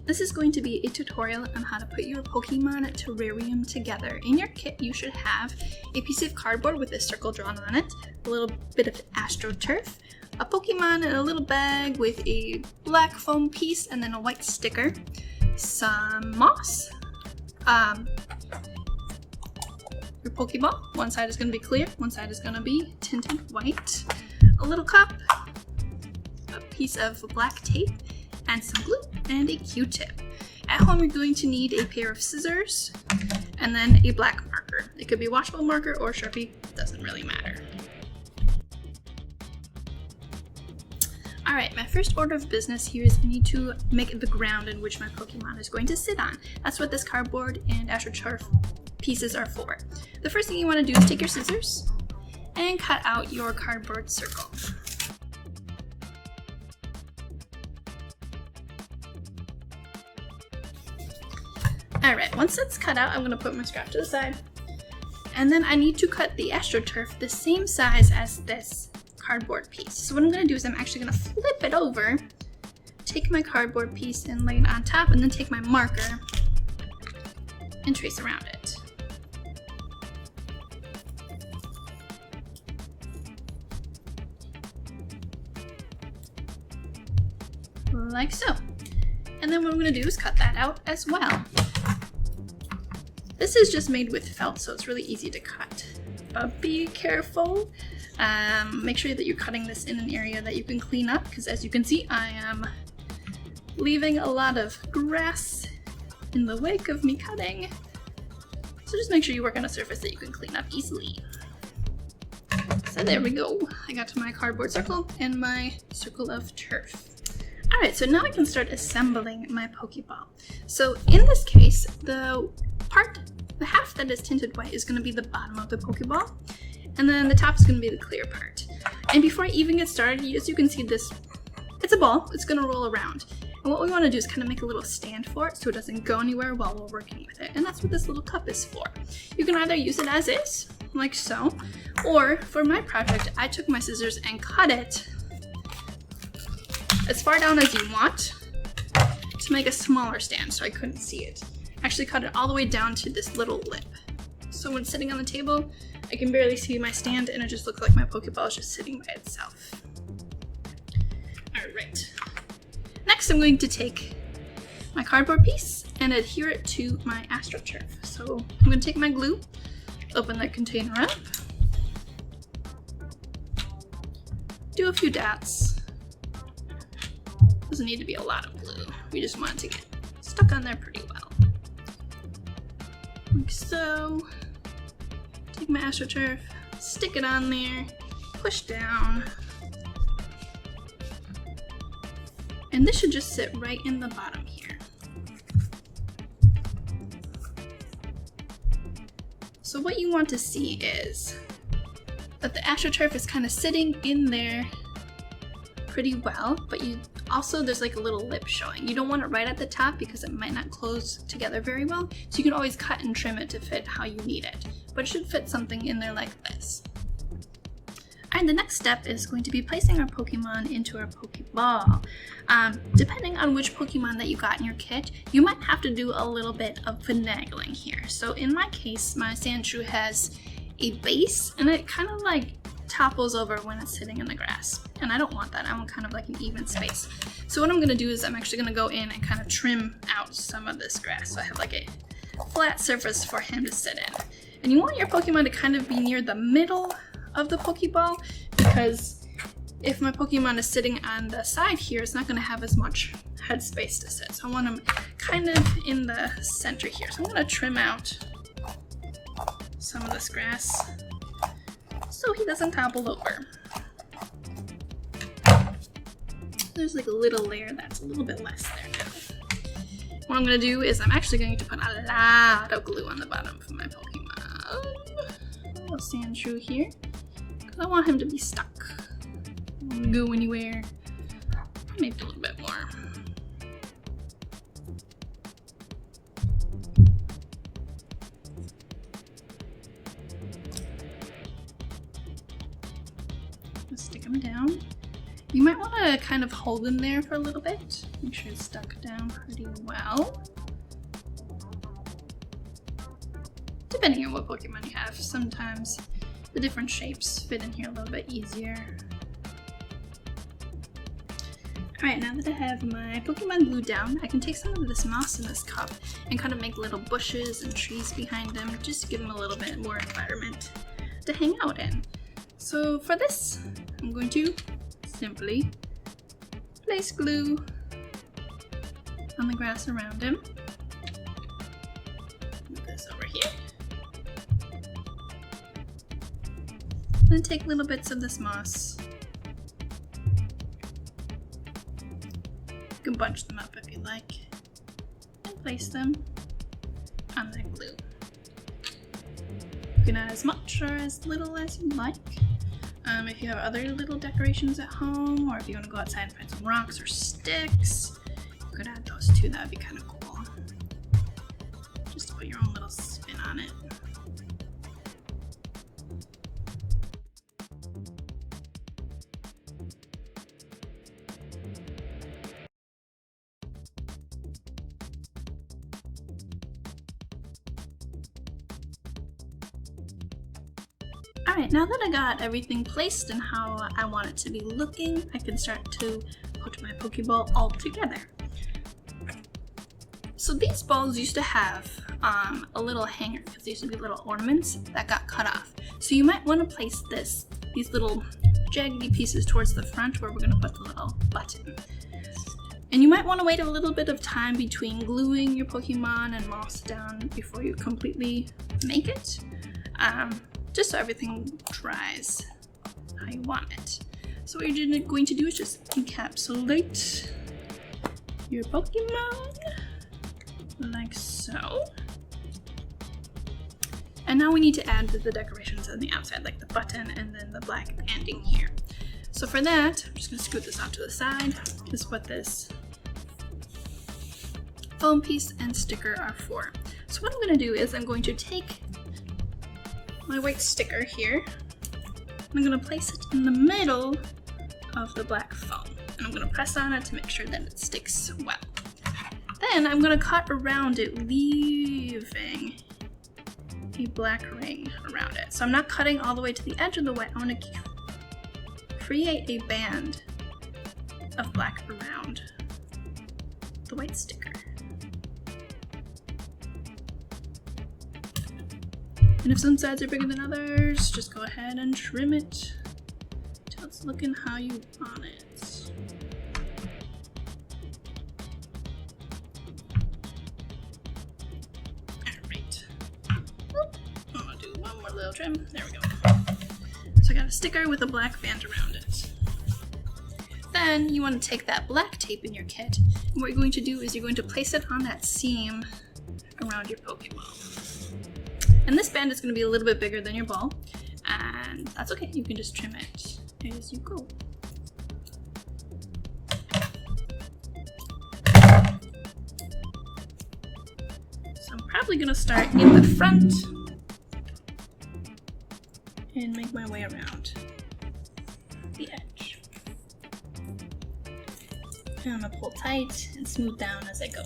This is going to be a tutorial on how to put your Pokemon terrarium together. In your kit, you should have a piece of cardboard with a circle drawn on it, a little bit of AstroTurf, a Pokemon in a little bag with a black foam piece and then a white sticker, some moss, your Pokeball. One side is going to be clear, one side is going to be tinted white, a little cup, a piece of black tape, and some glue, and a Q-tip. At home, you're going to need a pair of scissors, and then a black marker. It could be a washable marker or Sharpie, doesn't really matter. Alright, my first order of business here is I need to make the ground in which my Pokemon is going to sit on. That's what this cardboard and AstroTurf pieces are for. The first thing you want to do is take your scissors and cut out your cardboard circle. Alright, once that's cut out, I'm going to put my scrap to the side. And then I need to cut the AstroTurf the same size as this cardboard piece. So what I'm going to do is I'm actually going to flip it over, take my cardboard piece and lay it on top, and then take my marker and trace around it. Like so. And then what I'm going to do is cut that out as well. This is just made with felt, so it's really easy to cut. But be careful. Make sure that you're cutting this in an area that you can clean up, because as you can see, I am leaving a lot of grass in the wake of me cutting. So just make sure you work on a surface that you can clean up easily. So there we go. I got to my cardboard circle and my circle of turf. Alright, so now I can start assembling my Pokeball. So in this case, the half that is tinted white is going to be the bottom of the Pokeball, and then the top is going to be the clear part. And before I even get started, as you can see, it's a ball, it's going to roll around. And what we want to do is kind of make a little stand for it so it doesn't go anywhere while we're working with it. And that's what this little cup is for. You can either use it as is, like so, or for my project, I took my scissors and cut it as far down as you want to make a smaller stand so I couldn't see it. Actually cut it all the way down to this little lip. So when it's sitting on the table, I can barely see my stand and it just looks like my Pokeball is just sitting by itself. Alright. Next I'm going to take my cardboard piece and adhere it to my AstroTurf. So I'm going to take my glue, open that container up, do a few dots. Doesn't need to be a lot of glue. We just want it to get stuck on there pretty well. Like so. Take my AstroTurf, stick it on there, push down. And this should just sit right in the bottom here. So what you want to see is that the AstroTurf is kind of sitting in there pretty well, but there's like a little lip showing. You don't want it right at the top because it might not close together very well, so you can always cut and trim it to fit how you need it, but it should fit something in there like this. And the next step is going to be placing our Pokemon into our Pokeball. Depending on which Pokemon that you got in your kit, you might have to do a little bit of finagling here. So in my case, my Sandshrew has a base and it kind of like topples over when it's sitting in the grass. And I don't want that. I want kind of like an even space. So what I'm going to do is I'm actually going to go in and kind of trim out some of this grass. So I have like a flat surface for him to sit in. And you want your Pokemon to kind of be near the middle of the Pokeball, because if my Pokemon is sitting on the side here, it's not going to have as much head space to sit. So I want him kind of in the center here. So I'm going to trim out some of this grass so he doesn't topple over. There's like a little layer that's a little bit less there now. What I'm going to do is I'm actually going to put a lot of glue on the bottom of my Pokemon. A little Sandshrew here, because I want him to be stuck. Won't go anywhere. Maybe a little bit more. Stick them down. You might want to kind of hold in there for a little bit. Make sure it's stuck down pretty well. Depending on what Pokemon you have, sometimes the different shapes fit in here a little bit easier. Alright, now that I have my Pokemon glued down, I can take some of this moss in this cup and kind of make little bushes and trees behind them, just to give them a little bit more environment to hang out in. So for this, I'm going to simply place glue on the grass around him. Move this over here. Then take little bits of this moss. You can bunch them up if you like, and place them on that glue. You can add as much or as little as you like. If you have other little decorations at home, or if you want to go outside and find some rocks or sticks, you could add those too. That would be kind of cool. Just to put your own little spin on it. Alright, now that I got everything placed and how I want it to be looking, I can start to put my Pokeball all together. So these balls used to have a little hanger, because they used to be little ornaments that got cut off. So you might want to place these little jaggedy pieces towards the front where we're going to put the little button. And you might want to wait a little bit of time between gluing your Pokemon and moss down before you completely make it. Just so everything dries how you want it. So what you're going to do is just encapsulate your Pokemon like so. And now we need to add the decorations on the outside, like the button and then the black banding here. So for that, I'm just going to scoot this off to the side. This is what this foam piece and sticker are for. So what I'm going to do is I'm going to take my white sticker here, and I'm going to place it in the middle of the black foam, and I'm going to press on it to make sure that it sticks well. Then I'm going to cut around it, leaving a black ring around it. So I'm not cutting all the way to the edge of the white. I want to create a band of black around the white sticker. And if some sides are bigger than others, just go ahead and trim it till it's looking how you want it. Alright. I'm gonna do one more little trim. There we go. So I got a sticker with a black band around it. Then you want to take that black tape in your kit, and what you're going to do is you're going to place it on that seam around your Pokeball. And this band is going to be a little bit bigger than your ball, and that's okay, you can just trim it as you go. So I'm probably going to start in the front and make my way around the edge. And I'm going to pull tight and smooth down as I go.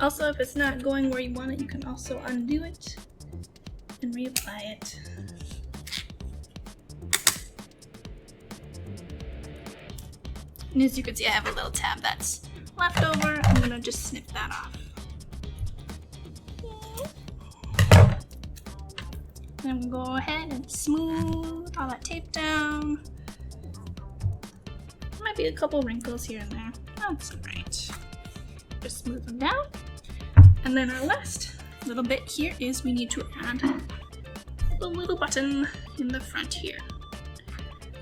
Also, if it's not going where you want it, you can also undo it and reapply it. And as you can see, I have a little tab that's left over. I'm gonna just snip that off. And I'm gonna go ahead and smooth all that tape down. Might be a couple wrinkles here and there. That's alright. Just smooth them down. And then our last little bit here is we need to add the little button in the front here.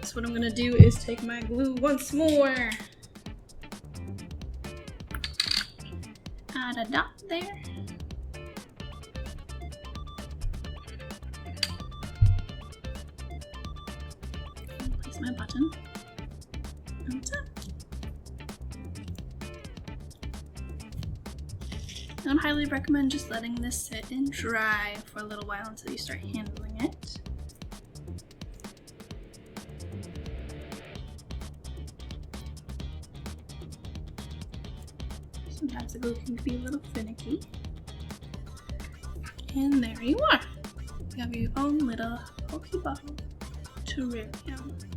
So what I'm gonna do is take my glue once more. Add a dot there. And place my button on top. I would highly recommend just letting this sit and dry for a little while until you start handling it. Sometimes the glue can be a little finicky. And there you are. You have your own little Pokeball terrarium.